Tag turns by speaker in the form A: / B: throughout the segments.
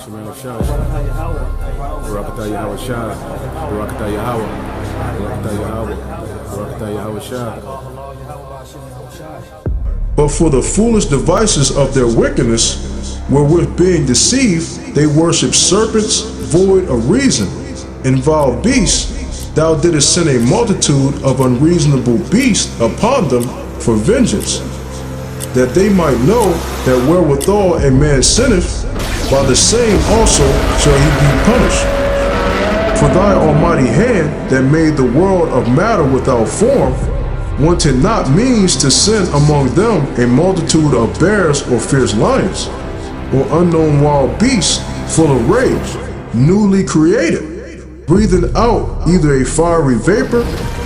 A: Shemel Shah. Barakatah Yahweh Shah. Barakatah Yahweh. Barakatah Yahweh. Barakatah Yahweh Shah.
B: But for the foolish devices of their wickedness, wherewith being deceived, they worship serpents void of reason, and vile beasts. Thou didst send a multitude of unreasonable beasts upon them for vengeance, that they might know that wherewithal a man sinneth, by the same also shall he be punished. For thy almighty hand that made the world of matter without form, wanted not means to send among them a multitude of bears or fierce lions, or unknown wild beasts full of rage, newly created, breathing out either a fiery vapor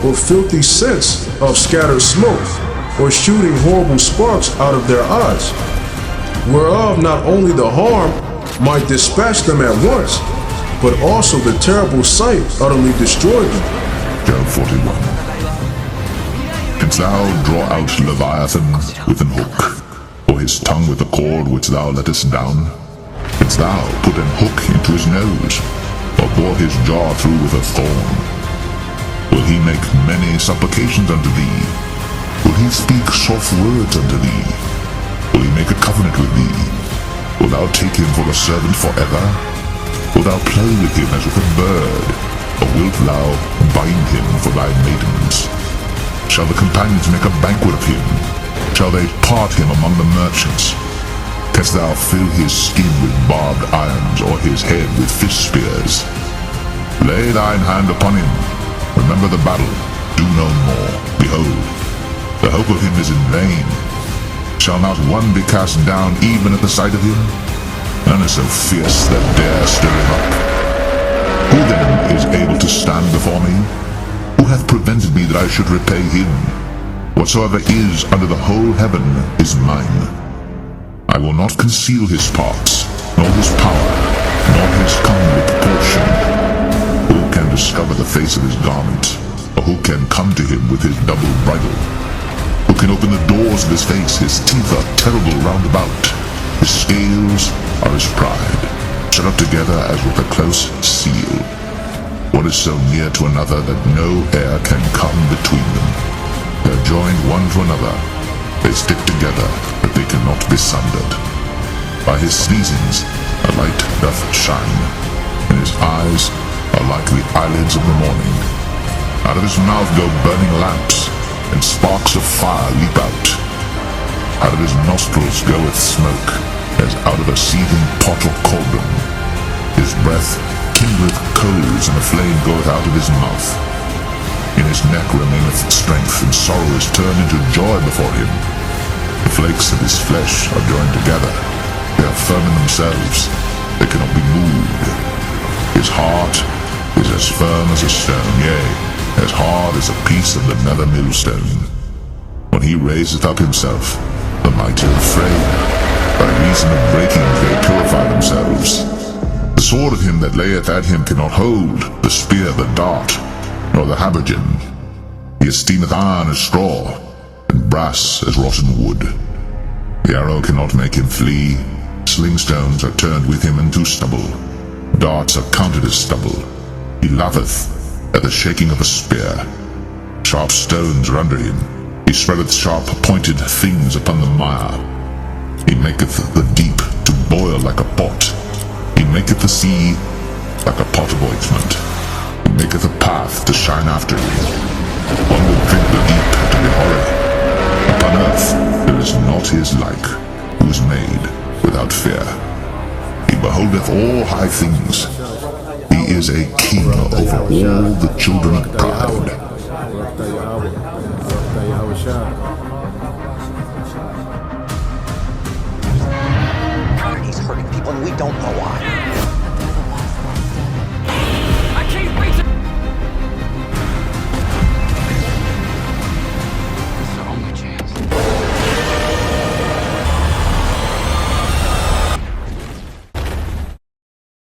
B: or filthy scents of scattered smoke, or shooting horrible sparks out of their eyes, whereof not only the harm might dispatch them at once, but also the terrible sight utterly destroyed them.
C: Job 41. Canst thou draw out Leviathan with an hook, or his tongue with a cord which thou lettest down? Canst thou put an hook into his nose, or bore his jaw through with a thorn? Will he make many supplications unto thee? Will he speak soft words unto thee? Will he make a covenant with thee? Wilt thou take him for a servant forever? Wilt thou play with him as with a bird? Or wilt thou bind him for thy maidens? Shall the companions make a banquet of him? Shall they part him among the merchants? Canst thou fill his skin with barbed irons, or his head with fish spears? Lay thine hand upon him. Remember the battle. Do no more. Behold, the hope of him is in vain. Shall not one be cast down even at the sight of him? None is so fierce that dare stir him up. Who then is able to stand before me? Who hath prevented me that I should repay him? Whatsoever is under the whole heaven is mine. I will not conceal his parts, nor his power, nor his comely proportion. Who can discover the face of his garment? Or who can come to him with his double bridle? Who can open the doors of his face? His teeth are terrible round about. His scales are his pride, shut up together as with a close seal. One is so near to another that no air can come between them. They are joined one to another. They stick together, but they cannot be sundered. By his sneezings a light doth shine, and his eyes are like the eyelids of the morning. Out of his mouth go burning lamps, and sparks of fire leap out. Out of his nostrils goeth smoke, as out of a seething pot or cauldron. His breath kindleth coals, and a flame goeth out of his mouth. In his neck remaineth strength, and sorrow is turned into joy before him. The flakes of his flesh are joined together. They are firm in themselves. They cannot be moved. His heart is as firm as a stone, yea, as hard as a piece of the nether millstone. When he raiseth up himself, the mighty are afraid. By reason of breakings they purify themselves. The sword of him that layeth at him cannot hold, the spear, the dart, nor the habergeon. He esteemeth iron as straw, and brass as rotten wood. The arrow cannot make him flee. Slingstones are turned with him into stubble. Darts are counted as stubble. He laugheth at the shaking of a spear. Sharp stones are under him. He spreadeth sharp pointed things upon the mire. He maketh the deep to boil like a pot. He maketh the sea like a pot of ointment. He maketh a path to shine after him. One will drink the deep to be hoary. Upon earth there is not his like, who is made without fear. He beholdeth all high things. He is a king over all the children of pride.
D: God, he's hurting people and we don't know why.